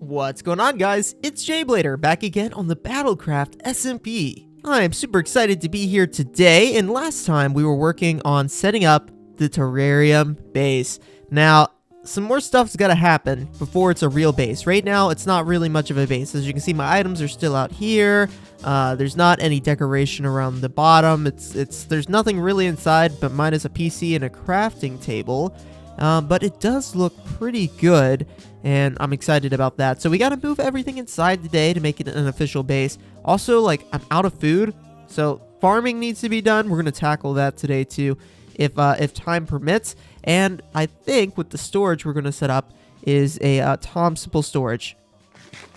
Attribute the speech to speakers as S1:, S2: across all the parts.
S1: What's going on, guys? It's jblader back again on the BattleCraft SMP. I'm super excited to be here today, and last time we were working on setting up the terrarium base. Now, some more stuff's gotta happen before it's a real base. Right now, it's not really much of a base. As you can see, my items are still out here. There's not any decoration around the bottom. There's nothing really inside, but minus a PC and a crafting table. But it does look pretty good, and I'm excited about that. So we gotta move everything inside today to make it an official base. Also, like, I'm out of food, so farming needs to be done. We're gonna tackle that today too, if time permits. And I think with the storage we're gonna set up is a Tom Simple storage.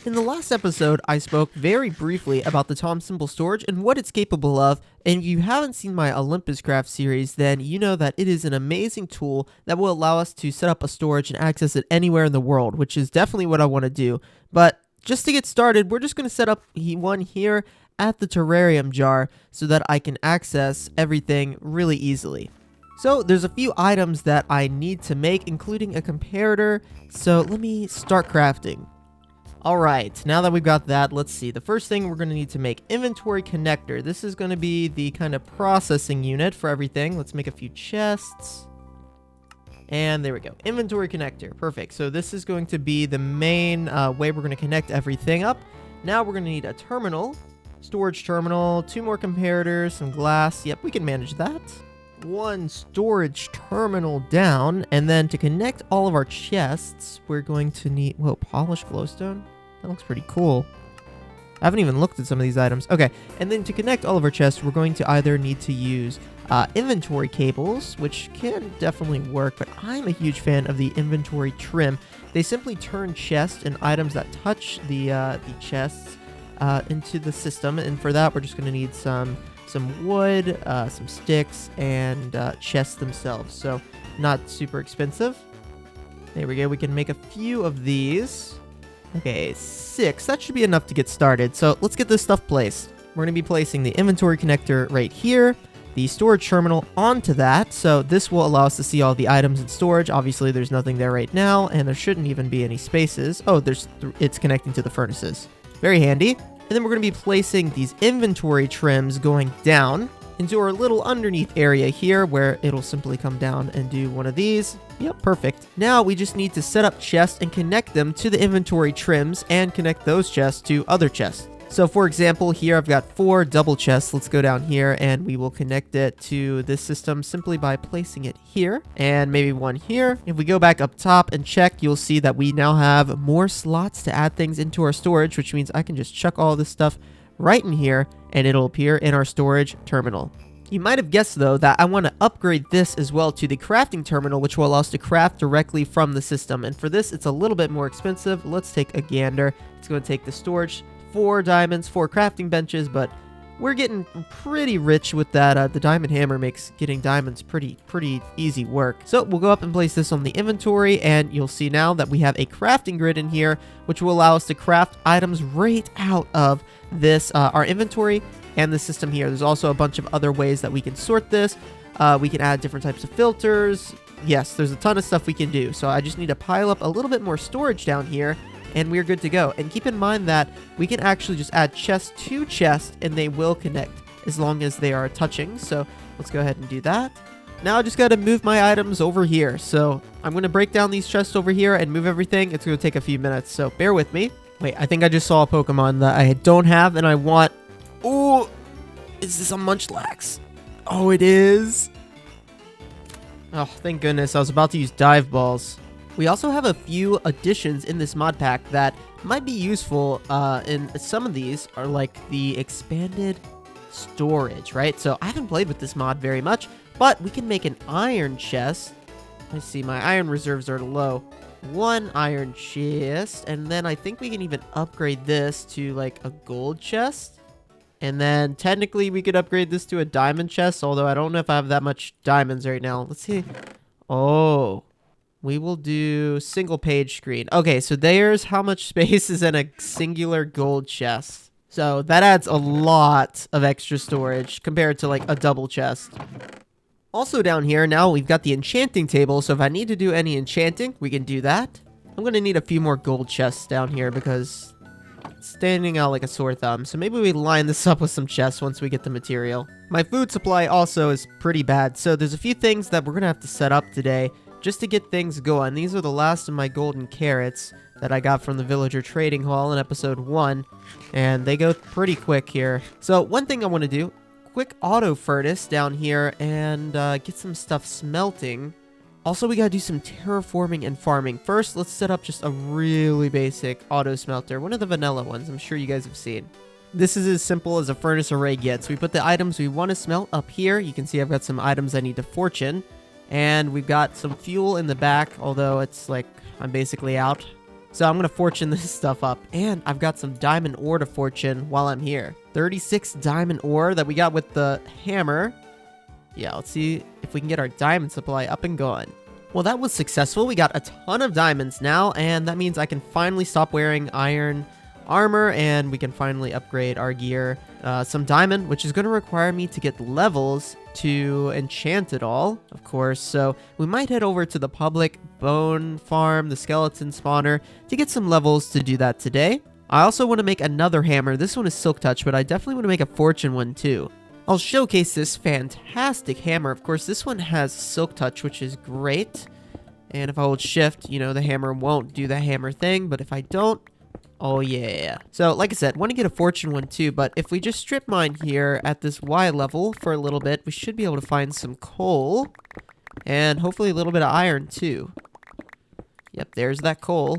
S1: In the last episode, I spoke very briefly about the Tom Simple storage and what it's capable of, and if you haven't seen my Olympus Craft series, then you know that it is an amazing tool that will allow us to set up a storage and access it anywhere in the world, which is definitely what I want to do. But just to get started, we're just going to set up one here at the terrarium jar so that I can access everything really easily. So there's a few items that I need to make, including a comparator, so let me start crafting. Alright, now that we've got that, let's see. The first thing we're going to need to make inventory connector. This is going to be the kind of processing unit for everything. Let's make a few chests. And there we go. Inventory connector. Perfect. So this is going to be the main way we're going to connect everything up. Now we're going to need a terminal, storage terminal, 2 more comparators, some glass. Yep, we can manage that. 1 storage terminal down, and then to connect all of our chests, we're going to need, whoa, polished glowstone? That looks pretty cool. I haven't even looked at some of these items. Okay, and then to connect all of our chests, we're going to either need to use inventory cables, which can definitely work, but I'm a huge fan of the inventory trim. They simply turn chests and items that touch the chests into the system, and for that, we're just going to need some wood, some sticks, and chests themselves. So not super expensive. There we go. We can make a few of these. Okay, 6. That should be enough to get started. So let's get this stuff placed. We're going to be placing the inventory connector right here, the storage terminal onto that. So this will allow us to see all the items in storage. Obviously, there's nothing there right now, and there shouldn't even be any spaces. Oh, it's connecting to the furnaces. Very handy. And then we're going to be placing these inventory trims going down into our little underneath area here where it'll simply come down and do one of these. Yep, perfect. Now we just need to set up chests and connect them to the inventory trims and connect those chests to other chests. So for example, here I've got 4 double chests. Let's go down here and we will connect it to this system simply by placing it here and maybe one here. If we go back up top and check, you'll see that we now have more slots to add things into our storage, which means I can just chuck all this stuff right in here and it'll appear in our storage terminal. You might have guessed, though, that I want to upgrade this as well to the crafting terminal, which will allow us to craft directly from the system. And for this, it's a little bit more expensive. Let's take a gander. It's going to take the storage, 4 diamonds, 4 crafting benches, but we're getting pretty rich with that. The diamond hammer makes getting diamonds pretty easy work. So we'll go up and place this on the inventory, and you'll see now that we have a crafting grid in here, which will allow us to craft items right out of this, our inventory and the system here. There's also a bunch of other ways that we can sort this. We can add different types of filters. Yes, there's a ton of stuff we can do. So I just need to pile up a little bit more storage down here, and we're good to go. And keep in mind that we can actually just add chest to chest and they will connect as long as they are touching. So let's go ahead and do that. Now I just got to move my items over here. So I'm going to break down these chests over here and move everything. It's going to take a few minutes, so bear with me. Wait, I think I just saw a Pokemon that I don't have and I want. Oh, is this a Munchlax? Oh, it is. Oh, thank goodness. I was about to use dive balls. We also have a few additions in this mod pack that might be useful, and some of these are like the expanded storage, right? So I haven't played with this mod very much, but we can make an iron chest. Let's see, my iron reserves are low. 1 iron chest, and then I think we can even upgrade this to like a gold chest. And then technically we could upgrade this to a diamond chest, although I don't know if I have that much diamonds right now. Let's see. Oh. We will do single page screen. Okay, so there's how much space is in a singular gold chest. So that adds a lot of extra storage compared to like a double chest. Also down here, now we've got the enchanting table. So if I need to do any enchanting, we can do that. I'm gonna need a few more gold chests down here because it's standing out like a sore thumb. So maybe we line this up with some chests once we get the material. My food supply also is pretty bad, so there's a few things that we're gonna have to set up today just to get things going. These are the last of my golden carrots that I got from the villager trading hall in episode 1, and they go pretty quick here. So one thing I want to do, quick auto furnace down here and get some stuff smelting. Also, we gotta do some terraforming and farming. First, let's set up just a really basic auto smelter, one of the vanilla ones I'm sure you guys have seen. This is as simple as a furnace array gets. We put the items we want to smelt up here. You can see I've got some items I need to fortune, and we've got some fuel in the back, although it's like I'm basically out. So I'm going to fortune this stuff up, and I've got some diamond ore to fortune while I'm here. 36 diamond ore that we got with the hammer. Yeah, let's see if we can get our diamond supply up and going. Well, that was successful. We got a ton of diamonds now, and that means I can finally stop wearing iron armor, and we can finally upgrade our gear. Some diamond, which is going to require me to get levels to enchant it all, of course. So we might head over to the public bone farm, the skeleton spawner, to get some levels to do that today. I also want to make another hammer. This one is silk touch, but I definitely want to make a fortune one too. I'll showcase this fantastic hammer. Of course, this one has silk touch, which is great. And if I hold shift, you know, the hammer won't do the hammer thing, but if I don't, oh yeah. So like I said, want to get a fortune one too, but if we just strip mine here at this Y level for a little bit, we should be able to find some coal and hopefully a little bit of iron too. Yep, there's that coal.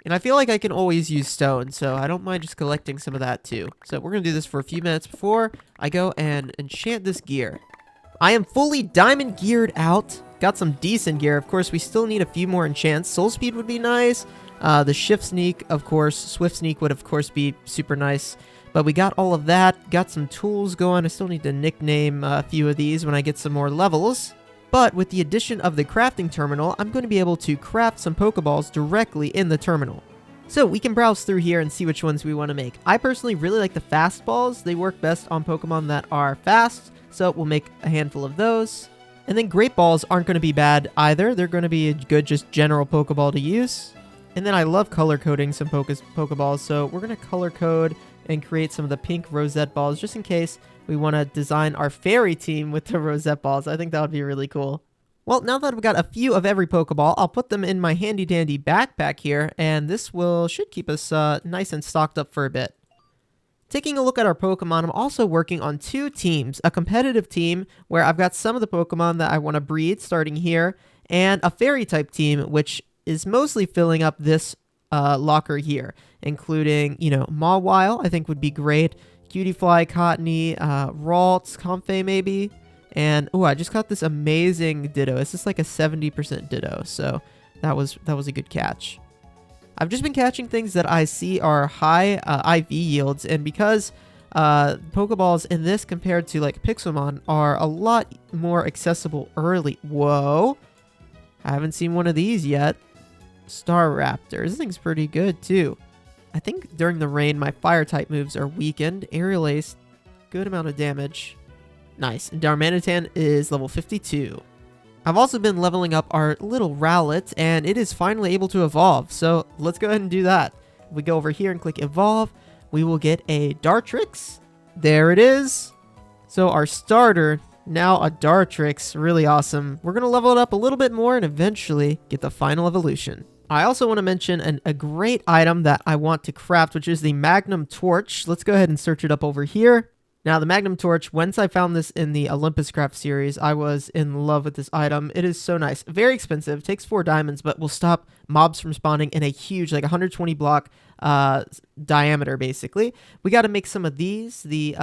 S1: And I feel like I can always use stone, so I don't mind just collecting some of that too. So we're going to do this for a few minutes before I go and enchant this gear. I am fully diamond geared out. Got some decent gear. Of course, we still need a few more enchants. Soul speed would be nice. The shift sneak, of course, swift sneak would of course be super nice, but we got all of that, got some tools going. I still need to nickname a few of these when I get some more levels, but with the addition of the crafting terminal, I'm going to be able to craft some Pokeballs directly in the terminal. So we can browse through here and see which ones we want to make. I personally really like the fast balls. They work best on Pokemon that are fast, so we'll make a handful of those. And then great balls aren't going to be bad either. They're going to be a good just general Pokeball to use. And then I love color coding some Pokeballs, so we're going to color code and create some of the pink rosette balls just in case we want to design our fairy team with the rosette balls. I think that would be really cool. Well, now that I've got a few of every Pokeball, I'll put them in my handy dandy backpack here, and this should keep us nice and stocked up for a bit. Taking a look at our Pokemon, I'm also working on 2 teams. A competitive team where I've got some of the Pokemon that I want to breed starting here, and a fairy type team which is mostly filling up this locker here, including, you know, Mawile, I think would be great, Cutiefly, Cottony, Ralts, Comfey maybe, and, oh, I just got this amazing Ditto. This is like a 70% Ditto, so that was a good catch. I've just been catching things that I see are high IV yields, and because Pokeballs in this compared to, like, Pixelmon are a lot more accessible early. Whoa! I haven't seen one of these yet. Staraptor. This thing's pretty good, too. I think during the rain, my fire-type moves are weakened. Aerial Ace, good amount of damage. Nice. And Darmanitan is level 52. I've also been leveling up our little Rowlet, and it is finally able to evolve. So let's go ahead and do that. If we go over here and click Evolve, we will get a Dartrix. There it is. So our starter, now a Dartrix. Really awesome. We're going to level it up a little bit more and eventually get the final evolution. I also want to mention a great item that I want to craft, which is the Magnum Torch. Let's go ahead and search it up over here. Now, the Magnum Torch, once I found this in the Olympus Craft series, I was in love with this item. It is so nice. Very expensive. Takes 4 diamonds, but will stop mobs from spawning in a huge, like 120 block diameter, basically. We got to make some of these. The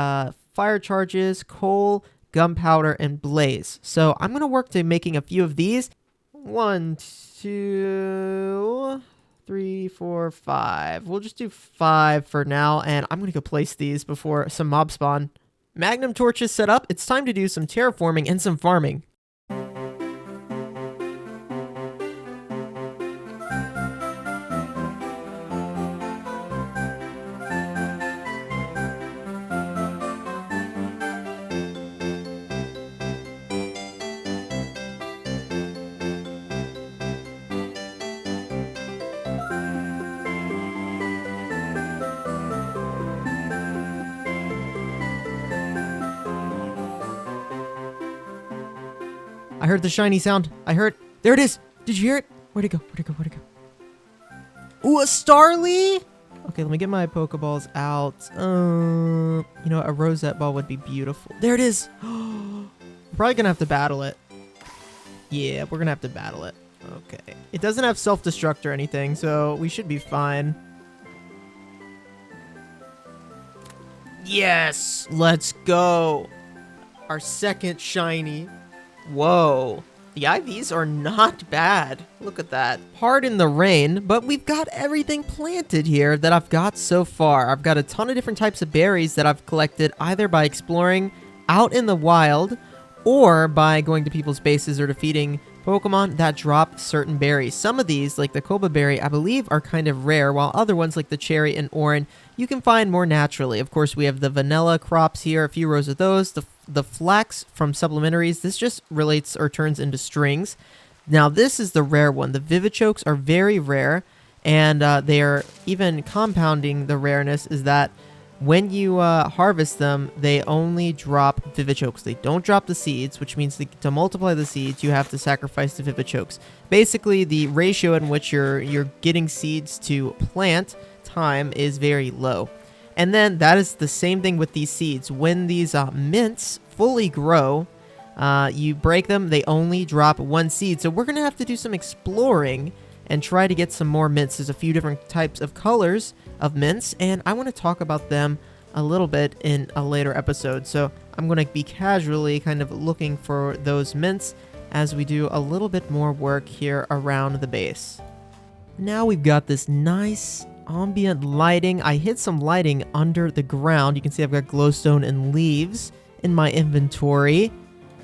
S1: fire charges, coal, gunpowder, and blaze. So I'm going to work to making a few of these. 1, 2... 3, 4, 5. We'll just do 5 for now, and I'm going to go place these before some mob spawn. Magnum Torch is set up. It's time to do some terraforming and some farming. I heard the shiny sound. There it is. Did you hear it? Where'd it go? Ooh, a Starly? Okay, let me get my Pokeballs out. You know, a Rosette Ball would be beautiful. There it is. We're probably gonna have to battle it. Yeah, we're gonna have to battle it. Okay. It doesn't have self-destruct or anything, so we should be fine. Yes! Let's go! Our second shiny. Whoa. The IVs are not bad. Look at that. Pardon the rain, but we've got everything planted here that I've got so far. I've got a ton of different types of berries that I've collected either by exploring out in the wild or by going to people's bases or defeating Pokemon that drop certain berries. Some of these, like the Koba berry, I believe are kind of rare, while other ones like the cherry and orange, you can find more naturally. Of course, we have the vanilla crops here, a few rows of those. The flax from supplementaries, this just relates or turns into strings. Now, this is the rare one. The Vivichokes are very rare, and they are even compounding the rareness is that when you harvest them, they only drop Vivichokes. They don't drop the seeds, which means to multiply the seeds, you have to sacrifice the Vivichokes. Basically, the ratio in which you're getting seeds to plant time is very low. And then that is the same thing with these seeds. When these mints fully grow, you break them, they only drop one seed. So we're going to have to do some exploring and try to get some more mints. There's a few different types of colors of mints, and I want to talk about them a little bit in a later episode. So I'm going to be casually kind of looking for those mints as we do a little bit more work here around the base. Now we've got this nice ambient lighting. I hid some lighting under the ground. You can see I've got glowstone and leaves in my inventory.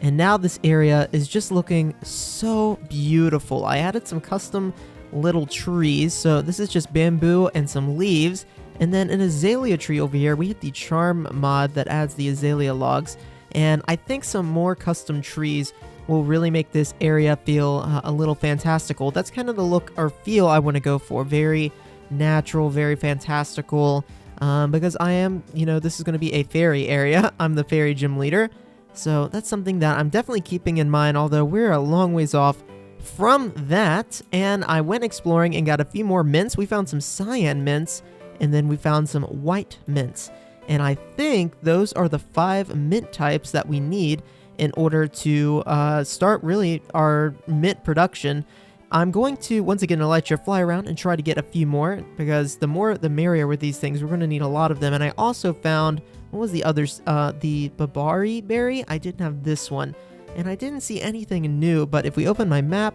S1: And now this area is just looking so beautiful. I added some custom little trees. So this is just bamboo and some leaves. And then an azalea tree over here. We hit the charm mod that adds the azalea logs. And I think some more custom trees will really make this area feel a little fantastical. That's kind of the look or feel I want to go for. Very natural, very fantastical. Because I am, this is going to be a fairy area. I'm the fairy gym leader. So that's something that I'm definitely keeping in mind, although we're a long ways off from that. And I went exploring and got a few more mints. We found some cyan mints, and then we found some white mints. And I think those are the 5 mint types that we need in order to start really our mint production. I'm going to, once again, Elytra fly around and try to get a few more, because the more the merrier with these things. We're going to need a lot of them. And I also found, what was the others? The Babari berry. I didn't have this one. And I didn't see anything new, but if we open my map,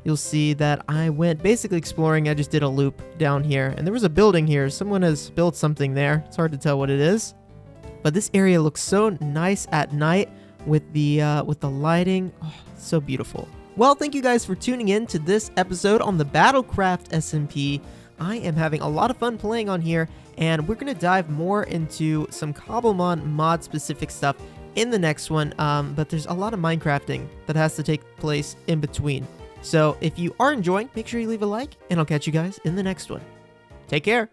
S1: you'll see that I went basically exploring. I just did a loop down here, and there was a building here. Someone has built something there. It's hard to tell what it is. But this area looks so nice at night with the lighting. Oh, so beautiful. Well, thank you guys for tuning in to this episode on the BattleCraft SMP. I am having a lot of fun playing on here, and we're going to dive more into some Cobblemon mod-specific stuff in the next one, but there's a lot of Minecrafting that has to take place in between. So if you are enjoying, make sure you leave a like, and I'll catch you guys in the next one. Take care!